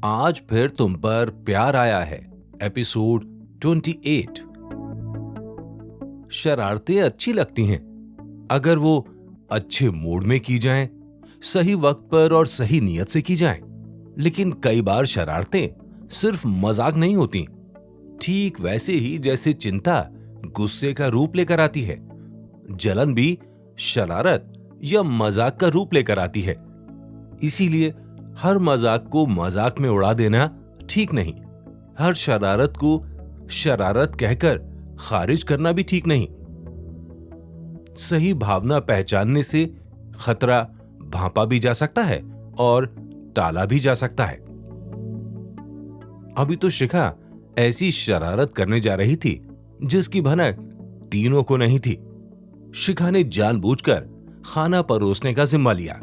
आज फिर तुम पर प्यार आया है। एपिसोड 28। शरारतें अच्छी लगती हैं अगर वो अच्छे मूड में की जाएं, सही वक्त पर और सही नियत से की जाएं। लेकिन कई बार शरारतें सिर्फ मजाक नहीं होती, ठीक वैसे ही जैसे चिंता गुस्से का रूप लेकर आती है, जलन भी शरारत या मजाक का रूप लेकर आती है। इसीलिए हर मजाक को मजाक में उड़ा देना ठीक नहीं, हर शरारत को शरारत कहकर खारिज करना भी ठीक नहीं। सही भावना पहचानने से खतरा भांपा भी जा सकता है और टाला भी जा सकता है। अभी तो शिखा ऐसी शरारत करने जा रही थी जिसकी भनक तीनों को नहीं थी। शिखा ने जानबूझकर खाना परोसने का जिम्मा लिया।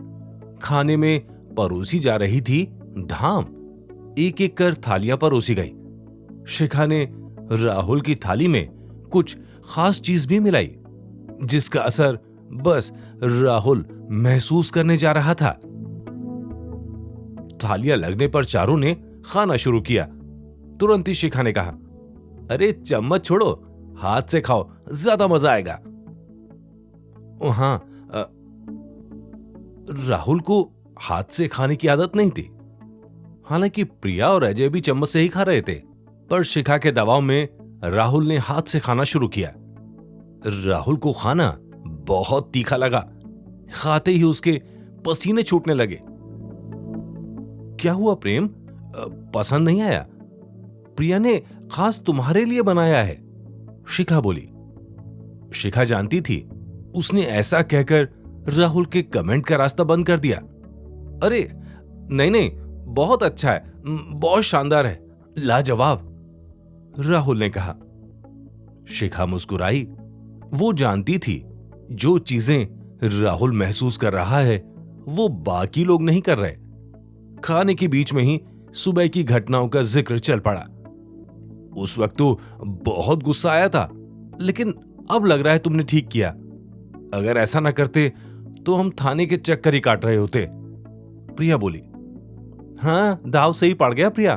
खाने में परोसी जा रही थी धाम, एक एक कर थालियां परोसी गई। शिखा ने राहुल की थाली में कुछ खास चीज भी मिलाई जिसका असर बस राहुल महसूस करने जा रहा था। थालियां लगने पर चारों ने खाना शुरू किया। तुरंत ही शिखा ने कहा, अरे चम्मच छोड़ो, हाथ से खाओ, ज्यादा मजा आएगा। हाँ, राहुल को हाथ से खाने की आदत नहीं थी। हालांकि प्रिया और अजय भी चम्मच से ही खा रहे थे, पर शिखा के दबाव में राहुल ने हाथ से खाना शुरू किया। राहुल को खाना बहुत तीखा लगा। खाते ही उसके पसीने छूटने लगे। क्या हुआ प्रेम, पसंद नहीं आया? प्रिया ने खास तुम्हारे लिए बनाया है, शिखा बोली। शिखा जानती थी उसने ऐसा कहकर राहुल के कमेंट का रास्ता बंद कर दिया। अरे नहीं नहीं, बहुत अच्छा है, बहुत शानदार है, लाजवाब, राहुल ने कहा। शिखा मुस्कुराई। वो जानती थी जो चीजें राहुल महसूस कर रहा है वो बाकी लोग नहीं कर रहे। खाने के बीच में ही सुबह की घटनाओं का जिक्र चल पड़ा। उस वक्त तो बहुत गुस्सा आया था, लेकिन अब लग रहा है तुमने ठीक किया। अगर ऐसा ना करते तो हम थाने के चक्कर ही काट रहे होते, प्रिया बोली। हाँ, दाव सही पड़ गया प्रिया,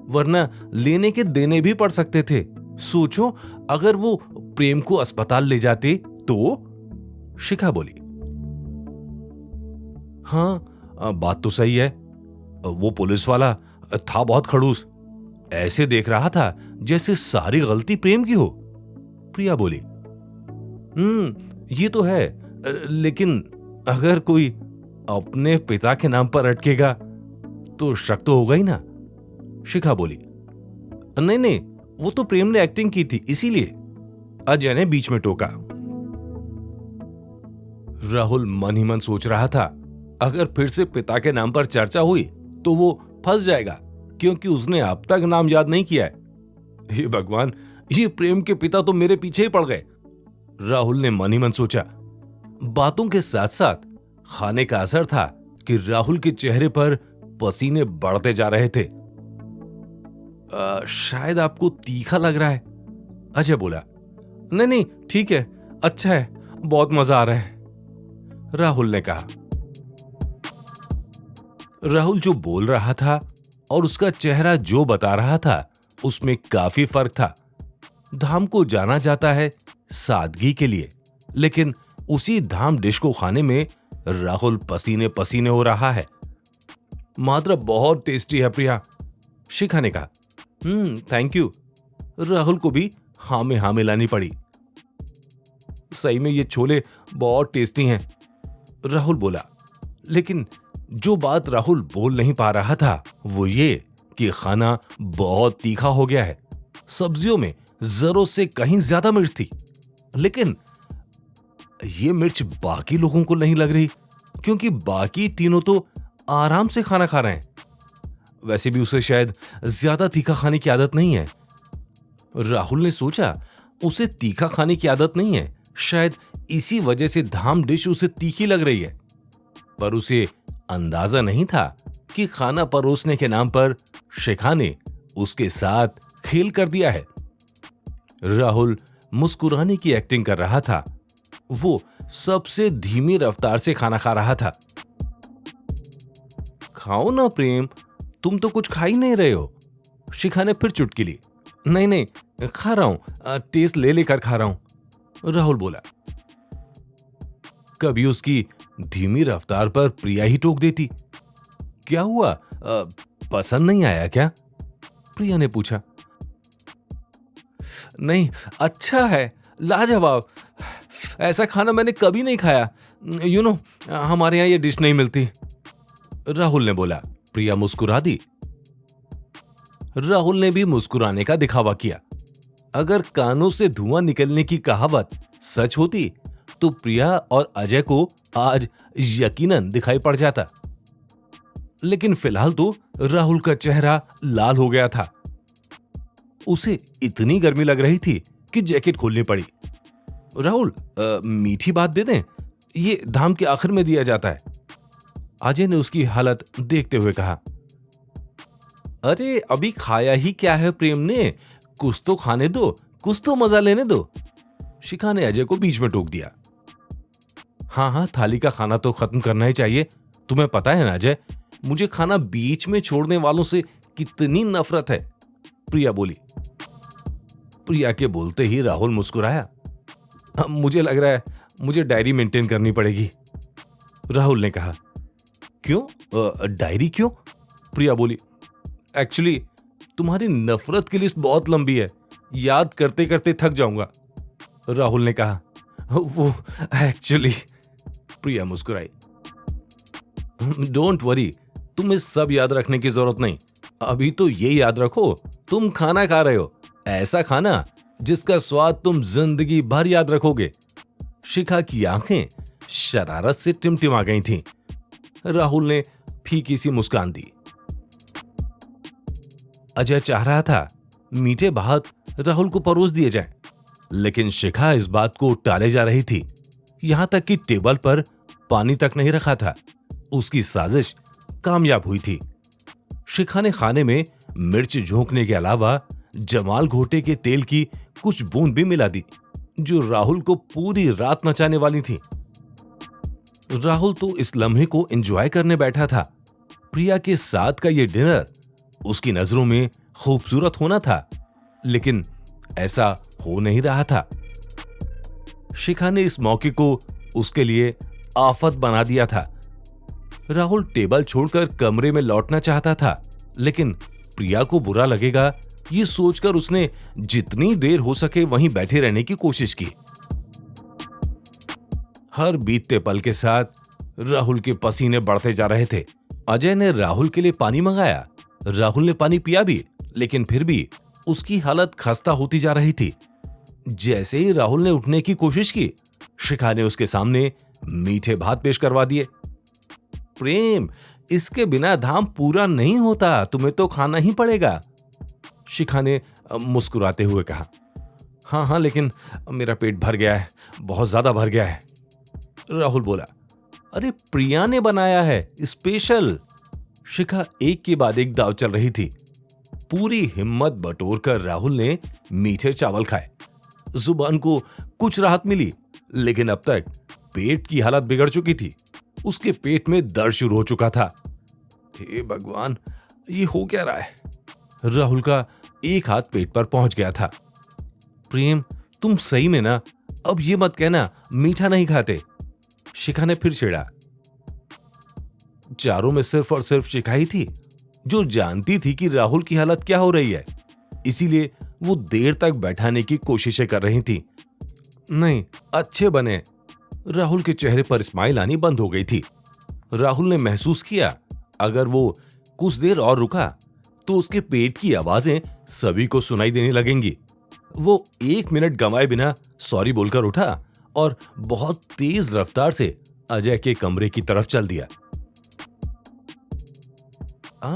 वरना लेने के देने भी पड़ सकते थे। सोचो अगर वो प्रेम को अस्पताल ले जाते तो, शिखा बोली। हाँ, बात तो सही है। वो पुलिस वाला था बहुत खड़ूस, ऐसे देख रहा था जैसे सारी गलती प्रेम की हो, प्रिया बोली। ये तो है, लेकिन अगर कोई अपने पिता के नाम पर अटकेगा तो शक तो होगा ही ना, शिखा बोली। नहीं नहीं, वो तो प्रेम ने एक्टिंग की थी इसीलिए, अजय ने बीच में टोका। राहुल मन ही मन सोच रहा था अगर फिर से पिता के नाम पर चर्चा हुई तो वो फंस जाएगा, क्योंकि उसने अब तक नाम याद नहीं किया है। ये भगवान, ये प्रेम के पिता तो मेरे पीछे ही पड़ गए, राहुल ने मन ही मन सोचा। बातों के साथ साथ खाने का असर था कि राहुल के चेहरे पर पसीने बढ़ते जा रहे थे। शायद आपको तीखा लग रहा है, अजय बोला। नहीं नहीं, ठीक है, अच्छा है, बहुत मजा आ रहा है, राहुल ने कहा। राहुल जो बोल रहा था और उसका चेहरा जो बता रहा था उसमें काफी फर्क था। धाम को जाना जाता है सादगी के लिए, लेकिन उसी धाम डिश को खाने में राहुल पसीने पसीने हो रहा है। मात्र बहुत टेस्टी है प्रिया, शिखा ने कहा। थैंक यू, राहुल को भी हाँ में हाँ मिलानी पड़ी। सही में ये छोले बहुत टेस्टी हैं, राहुल बोला। लेकिन जो बात राहुल बोल नहीं पा रहा था वो ये कि खाना बहुत तीखा हो गया है। सब्जियों में जरूरत से कहीं ज्यादा मिर्च थी, लेकिन ये मिर्च बाकी लोगों को नहीं लग रही, क्योंकि बाकी तीनों तो आराम से खाना खा रहे हैं। वैसे भी उसे शायद ज्यादा तीखा खाने की आदत नहीं है। राहुल ने सोचा उसे तीखा खाने की आदत नहीं है, शायद इसी वजह से धाम डिश उसे तीखी लग रही है। पर उसे अंदाजा नहीं था कि खाना परोसने के नाम पर शिखा ने उसके साथ खेल कर दिया है। राहुल मुस्कुराने की एक्टिंग कर रहा था। वो सबसे धीमी रफ्तार से खाना खा रहा था। खाओ ना प्रेम, तुम तो कुछ खा ही नहीं रहे हो। शिखा ने फिर चुटकी ली। नहीं नहीं, खा रहा हूं, टेस्ट ले लेकर खा रहा हूं, राहुल बोला। कभी उसकी धीमी रफ्तार पर प्रिया ही टोक देती। क्या हुआ, पसंद नहीं आया क्या? प्रिया ने पूछा। नहीं, अच्छा है, लाजवाब, ऐसा खाना मैंने कभी नहीं खाया। हमारे यहां ये डिश नहीं मिलती, राहुल ने बोला। प्रिया मुस्कुरा दी। राहुल ने भी मुस्कुराने का दिखावा किया। अगर कानों से धुआं निकलने की कहावत सच होती तो प्रिया और अजय को आज यकीनन दिखाई पड़ जाता। लेकिन फिलहाल तो राहुल का चेहरा लाल हो गया था। उसे इतनी गर्मी लग रही थी कि जैकेट खोलनी पड़ी। राहुल, मीठी बात दे दें, ये धाम के आखिर में दिया जाता है, अजय ने उसकी हालत देखते हुए कहा। अरे अभी खाया ही क्या है प्रेम ने, कुछ तो खाने दो, कुछ तो मजा लेने दो, शिखा ने अजय को बीच में टोक दिया। हाँ, थाली का खाना तो खत्म करना ही चाहिए, तुम्हें पता है ना अजय, मुझे खाना बीच में छोड़ने वालों से कितनी नफरत है, प्रिया बोली। प्रिया के बोलते ही राहुल मुस्कुराया। मुझे लग रहा है मुझे डायरी मेंटेन करनी पड़ेगी, राहुल ने कहा। क्यों, डायरी क्यों? प्रिया बोली। एक्चुअली तुम्हारी नफरत की लिस्ट बहुत लंबी है, याद करते करते थक जाऊंगा, राहुल ने कहा। वो एक्चुअली, प्रिया मुस्कुराई। डोंट वरी, तुम्हें सब याद रखने की जरूरत नहीं, अभी तो ये याद रखो तुम खाना खा रहे हो, ऐसा खाना जिसका स्वाद तुम जिंदगी भर याद रखोगे। शिखा की आंखें शरारत से टिमटिमा गई थीं। राहुल ने फीकी सी मुस्कान दी। अजय चाह रहा था मीठे भात राहुल को परोस दिए जाएं, लेकिन शिखा इस बात को टाले जा रही थी। यहां तक कि टेबल पर पानी तक नहीं रखा था। उसकी साजिश कामयाब हुई थी। शिखा ने खाने में मिर्च झोंकने के अलावा जमाल घोटे के तेल की कुछ बूंद भी मिला दी, जो राहुल को पूरी रात नचाने वाली थी। राहुल तो इस लम्हे को एंजॉय करने बैठा था। प्रिया के साथ का यह डिनर उसकी नजरों में खूबसूरत होना था, लेकिन ऐसा हो नहीं रहा था। शिखा ने इस मौके को उसके लिए आफत बना दिया था। राहुल टेबल छोड़कर कमरे में लौटना चाहता था, लेकिन प्रिया को बुरा लगेगा ये सोचकर उसने जितनी देर हो सके वहीं बैठे रहने की कोशिश की। हर बीतते पल के साथ राहुल के पसीने बढ़ते जा रहे थे। अजय ने राहुल के लिए पानी मंगाया। राहुल ने पानी पिया भी, लेकिन फिर भी उसकी हालत खस्ता होती जा रही थी। जैसे ही राहुल ने उठने की कोशिश की, शिखा ने उसके सामने मीठे भात पेश करवा दिए। प्रेम, इसके बिना धाम पूरा नहीं होता, तुम्हें तो खाना ही पड़ेगा, शिखा ने मुस्कुराते हुए कहा। हाँ, लेकिन मेरा पेट भर गया है, बहुत ज्यादा भर गया है, राहुल बोला। अरे प्रिया ने बनाया है स्पेशल। शिखा एक के बाद एक दाव चल रही थी। पूरी हिम्मत बटोरकर राहुल ने मीठे चावल खाए। जुबान को कुछ राहत मिली, लेकिन अब तक पेट की हालत बिगड़ चुकी थी। उसके पेट में दर्द शुरू हो चुका था। हे भगवान, ये हो क्या रहा है? राहुल का एक हाथ पेट पर पहुंच गया था। प्रेम, तुम सही में ना, अब ये मत कहना मीठा नहीं खाते, शिखा ने फिर छेड़ा। चारों में सिर्फ और सिर्फ शिखा ही थी जो जानती थी कि राहुल की हालत क्या हो रही है, इसीलिए वो देर तक बैठाने की कोशिशें कर रही थी। नहीं, अच्छे बने। राहुल के चेहरे पर स्माइल आनी बंद हो गई थी। राहुल ने महसूस किया अगर वो कुछ देर और रुका तो उसके पेट की आवाजें सभी को सुनाई देने लगेंगी। वो 1 मिनट गंवाए बिना सॉरी बोलकर उठा और बहुत तेज रफ्तार से अजय के कमरे की तरफ चल दिया।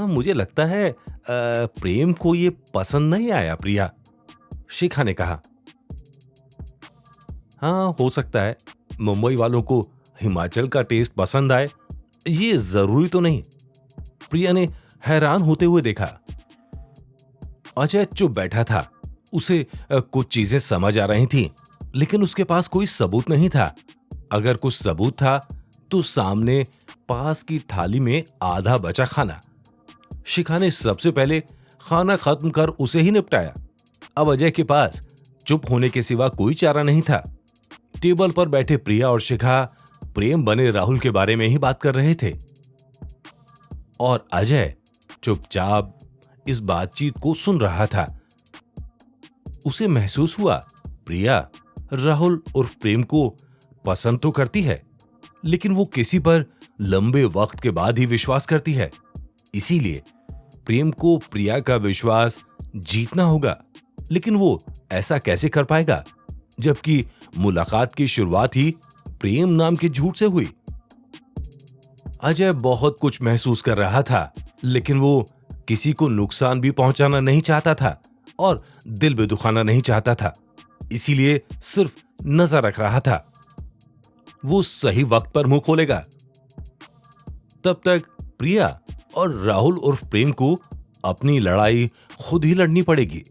मुझे लगता है प्रेम को ये पसंद नहीं आया प्रिया, शिखा ने कहा। हाँ, हो सकता है मुंबई वालों को हिमाचल का टेस्ट पसंद आए, ये जरूरी तो नहीं, प्रिया ने हैरान होते हुए देखा। अजय चुप बैठा था। उसे कुछ चीजें समझ आ रही थीं, लेकिन उसके पास कोई सबूत नहीं था। अगर कुछ सबूत था तो सामने पास की थाली में आधा बचा खाना। शिखा ने सबसे पहले खाना खत्म कर उसे ही निपटाया। अब अजय के पास चुप होने के सिवा कोई चारा नहीं था। टेबल पर बैठे प्रिया और शिखा प्रेम बने राहुल के बारे में ही बात कर रहे थे और अजय चुपचाप इस बातचीत को सुन रहा था। उसे महसूस हुआ प्रिया राहुल उर्फ प्रेम को पसंद तो करती है, लेकिन वो किसी पर लंबे वक्त के बाद ही विश्वास करती है। इसीलिए प्रेम को प्रिया का विश्वास जीतना होगा, लेकिन वो ऐसा कैसे कर पाएगा जबकि मुलाकात की शुरुआत ही प्रेम नाम के झूठ से हुई। अजय बहुत कुछ महसूस कर रहा था, लेकिन वो किसी को नुकसान भी पहुंचाना नहीं चाहता था और दिल भी दुखाना नहीं चाहता था। इसीलिए सिर्फ नजर रख रहा था, वो सही वक्त पर मुंह खोलेगा। तब तक प्रिया और राहुल उर्फ प्रेम को अपनी लड़ाई खुद ही लड़नी पड़ेगी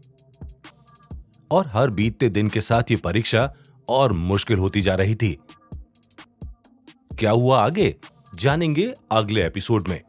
और हर बीतते दिन के साथ ये परीक्षा और मुश्किल होती जा रही थी। क्या हुआ आगे जानेंगे अगले एपिसोड में।